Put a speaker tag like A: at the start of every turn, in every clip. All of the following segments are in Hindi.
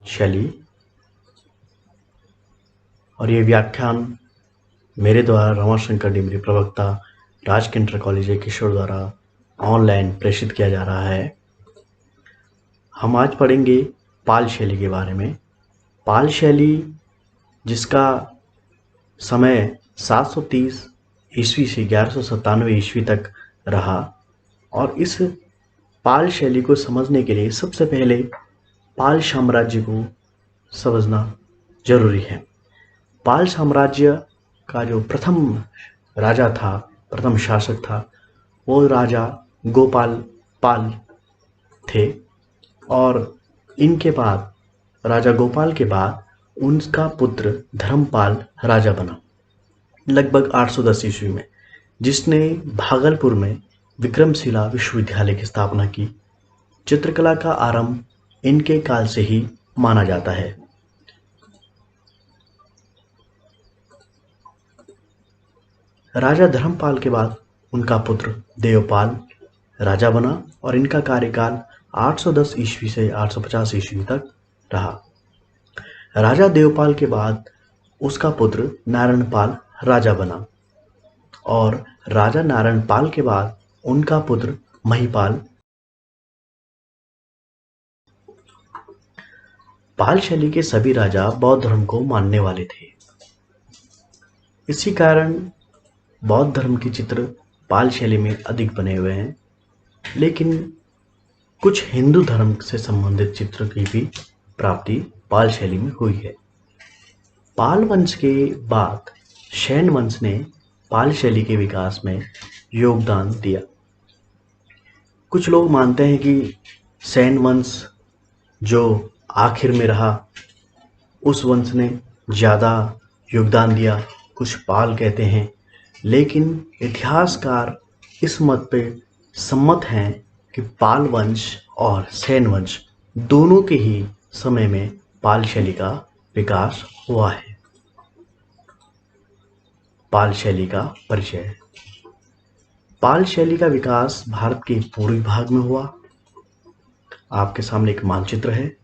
A: शैली। और ये व्याख्यान मेरे द्वारा रमाशंकर डिमरी, प्रवक्ता राजकीय इंटर कॉलेज किशोर द्वारा ऑनलाइन प्रेषित किया जा रहा है। हम आज पढ़ेंगे पाल शैली के बारे में। पाल शैली जिसका समय 730 ईस्वी से 1197 ईस्वी तक रहा, और इस पाल शैली को समझने के लिए सबसे पहले पाल साम्राज्य को समझना जरूरी है। पाल साम्राज्य का जो प्रथम राजा था, प्रथम शासक था, वो राजा गोपाल पाल थे। और इनके बाद, राजा गोपाल के बाद उनका पुत्र धर्मपाल राजा बना लगभग 810 ईस्वी में, जिसने भागलपुर में विक्रमशिला विश्वविद्यालय की स्थापना की। चित्रकला का आरंभ इनके काल से ही माना जाता है। राजा धर्मपाल के बाद उनका पुत्र देवपाल राजा बना और इनका कार्यकाल 810 ईस्वी से 850 ईस्वी तक रहा। राजा देवपाल के बाद उसका पुत्र नारायणपाल राजा बना और राजा नारायणपाल के बाद उनका पुत्र महिपाल। पाल शैली के सभी राजा बौद्ध धर्म को मानने वाले थे। इसी कारण बौद्ध धर्म के चित्र पाल शैली में अधिक बने हुए हैं, लेकिन कुछ हिंदू धर्म से संबंधित चित्र की भी प्राप्ति पाल शैली में हुई है। पाल वंश के बाद शैन वंश ने पाल शैली के विकास में योगदान दिया। कुछ लोग मानते हैं कि शैन वंश जो आखिर में रहा, उस वंश ने ज़्यादा योगदान दिया, कुछ पाल कहते हैं। लेकिन इतिहासकार इस मत पे सम्मत हैं कि पाल वंश और शैन वंश दोनों के ही समय में पाल शैली का विकास हुआ है। पाल शैली का परिचय। पाल शैली का विकास भारत के पूर्वी भाग में हुआ। आपके सामने एक मानचित्र है,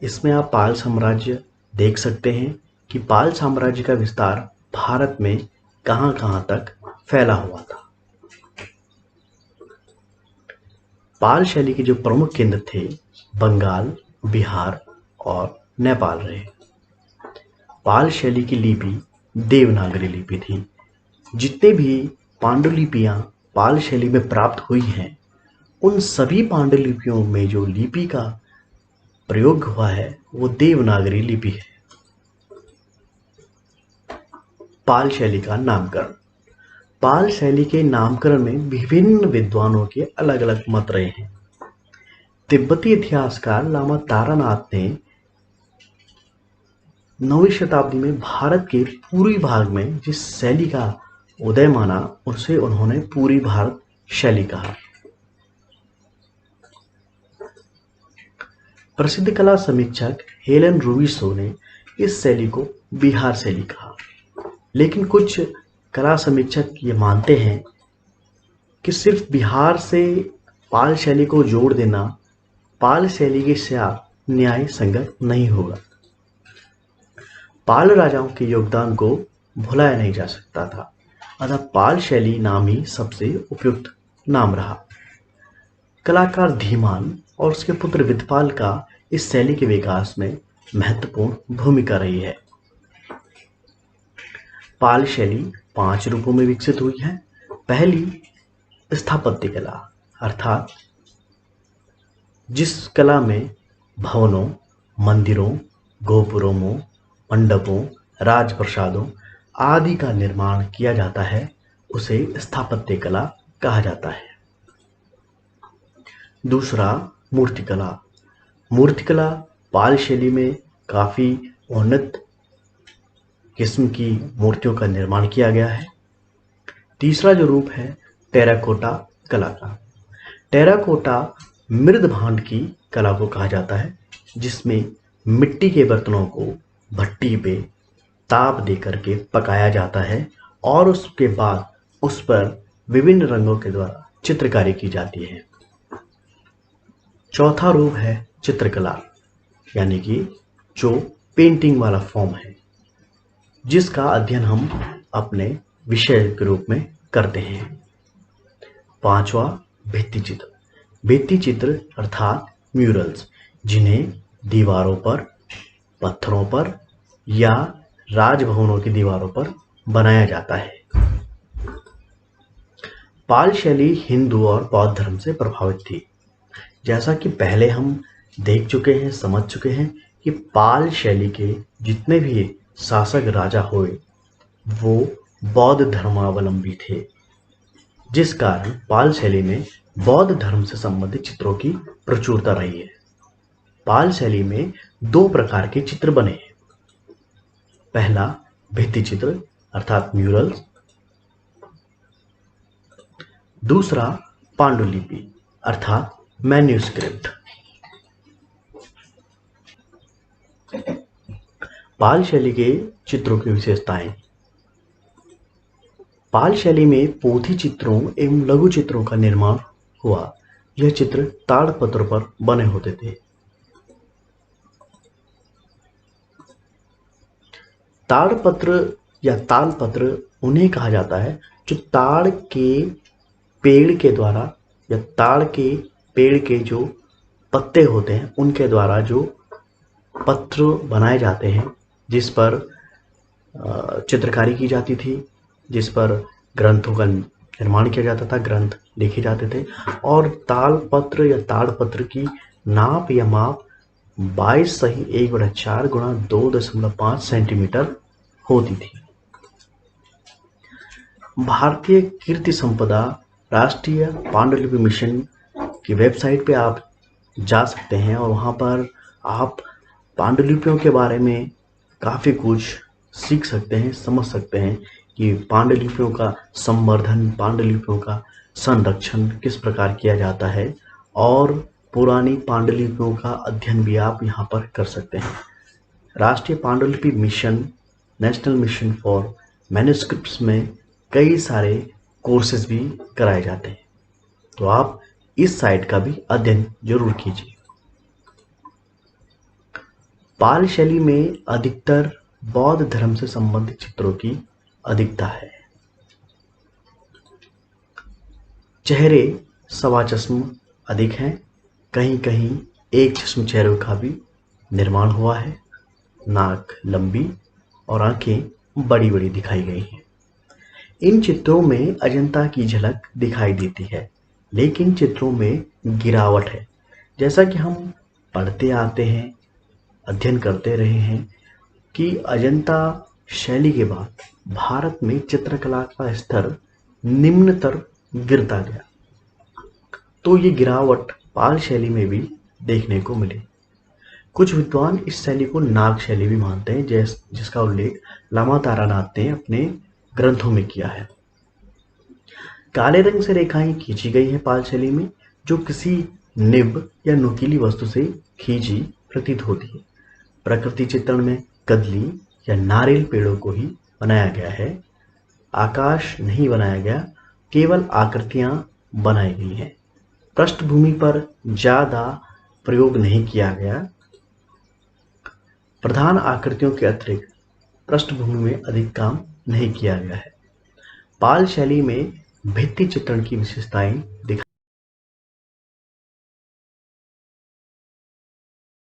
A: इसमें आप पाल साम्राज्य देख सकते हैं कि पाल साम्राज्य का विस्तार भारत में कहां कहां तक फैला हुआ था। पाल शैली के जो प्रमुख केंद्र थे, बंगाल, बिहार और नेपाल रहे। पाल शैली की लिपि देवनागरी लिपि थी। जितने भी पांडुलिपियां पाल शैली में प्राप्त हुई हैं, उन सभी पांडुलिपियों में जो लिपि का प्रयोग हुआ है वो देवनागरी लिपि है। पाल शैली का नामकरण। पाल शैली के नामकरण में विभिन्न विद्वानों के अलग अलग मत रहे हैं। तिब्बती इतिहासकार लामा तारानाथ ने 9वीं शताब्दी में भारत के पूर्वी भाग में जिस शैली का उदय माना, उसे उन्होंने पूर्वी भारत शैली कहा। प्रसिद्ध कला समीक्षक हेलन रूबिसो ने इस शैली को बिहार शैली कहा। लेकिन कुछ कला समीक्षक ये मानते हैं कि सिर्फ बिहार से पाल शैली को जोड़ देना पाल शैली के साथ न्याय संगत नहीं होगा। पाल राजाओं के योगदान को भुलाया नहीं जा सकता था, अतः पाल शैली नाम ही सबसे उपयुक्त नाम रहा। कलाकार धीमान और उसके पुत्र विद्पाल का इस शैली के विकास में महत्वपूर्ण भूमिका रही है। पाल शैली 5 रूपों में विकसित हुई है। पहली, स्थापत्य कला, अर्थात जिस कला में भवनों, मंदिरों, गोपुरों, मंडपों, राजप्रसादों आदि का निर्माण किया जाता है, उसे स्थापत्य कला कहा जाता है। दूसरा, मूर्तिकला। मूर्तिकला पाल शैली में काफी उन्नत किस्म की मूर्तियों का निर्माण किया गया है। तीसरा जो रूप है, टेराकोटा कला का। टेराकोटा मृद भांड की कला को कहा जाता है, जिसमें मिट्टी के बर्तनों को भट्टी पे ताप दे करके पकाया जाता है और उसके बाद उस पर विभिन्न रंगों के द्वारा चित्रकारी की जाती है। चौथा रूप है चित्रकला, यानी कि जो पेंटिंग वाला फॉर्म है, जिसका अध्ययन हम अपने विषय के रूप में करते हैं। पांचवा, भित्ति चित्र। भित्ति चित्र अर्थात म्यूरल्स, जिन्हें दीवारों पर, पत्थरों पर या राजभवनों की दीवारों पर बनाया जाता है। पाल शैली हिंदू और बौद्ध धर्म से प्रभावित थी। जैसा कि पहले हम देख चुके हैं, समझ चुके हैं कि पाल शैली के जितने भी शासक राजा हुए वो बौद्ध धर्मावलंबी थे, जिस कारण पाल शैली में बौद्ध धर्म से संबंधित चित्रों की प्रचुरता रही है। पाल शैली में दो प्रकार के चित्र बने हैं। पहला, भित्ति चित्र अर्थात म्यूरल्स। दूसरा, पांडुलिपि अर्थात मैन्युस्क्रिप्ट। पाल शैली के चित्रों की विशेषताएं। पाल शैली में पोथी चित्रों एवं लघु चित्रों का निर्माण हुआ। यह चित्र ताड़पत्र पर बने होते थे। ताड़पत्र या तालपत्र उन्हें कहा जाता है जो ताड़ के पेड़ के द्वारा या ताड़ के पेड़ के जो पत्ते होते हैं उनके द्वारा जो पत्र बनाए जाते हैं, जिस पर चित्रकारी की जाती थी, जिस पर ग्रंथों का निर्माण किया जाता था, ग्रंथ लिखे जाते थे। और तालपत्र या ताड़पत्र की नाप या माप 22 सही 1/4 गुणा 2.5 सेंटीमीटर होती थी। भारतीय कीर्ति संपदा राष्ट्रीय पांडुलिपि मिशन की वेबसाइट पे आप जा सकते हैं और वहाँ पर आप पांडुलिपियों के बारे में काफ़ी कुछ सीख सकते हैं, समझ सकते हैं कि पांडुलिपियों का संवर्धन, पांडुलिपियों का संरक्षण किस प्रकार किया जाता है, और पुरानी पांडुलिपियों का अध्ययन भी आप यहाँ पर कर सकते हैं। राष्ट्रीय पांडुलिपि mission, national mission for manuscripts में कई सारे कोर्सेज भी कराए जाते हैं, तो आप इस साइट का भी अध्ययन जरूर कीजिए। पाल शैली में अधिकतर बौद्ध धर्म से संबंधित चित्रों की अधिकता है। चेहरे सवा चश्म अधिक हैं, कहीं कहीं एक चश्म चेहरे का भी निर्माण हुआ है। नाक लंबी और आंखें बड़ी बड़ी दिखाई गई हैं। इन चित्रों में अजंता की झलक दिखाई देती है, लेकिन चित्रों में गिरावट है। जैसा कि हम पढ़ते आते हैं, अध्ययन करते रहे हैं कि अजंता शैली के बाद भारत में चित्रकला का स्तर निम्नतर गिरता गया, तो ये गिरावट पाल शैली में भी देखने को मिली। कुछ विद्वान इस शैली को नाग शैली भी मानते हैं, जिसका उल्लेख लामा तारानाथ ने अपने ग्रंथों में किया है। काले रंग से रेखाएं खींची गई हैं पाल शैली में, जो किसी निब या नुकीली वस्तु से खींची प्रतीत होती है। प्रकृति चित्रण में कदली या नारियल पेड़ों को ही बनाया गया है। आकाश नहीं बनाया गया, केवल आकृतियां बनाई गई हैं। पृष्ठभूमि पर ज्यादा प्रयोग नहीं किया गया। प्रधान आकृतियों के अतिरिक्त पृष्ठभूमि में अधिक काम नहीं किया गया है। पाल शैली में भित्ति चित्रण की विशेषताएं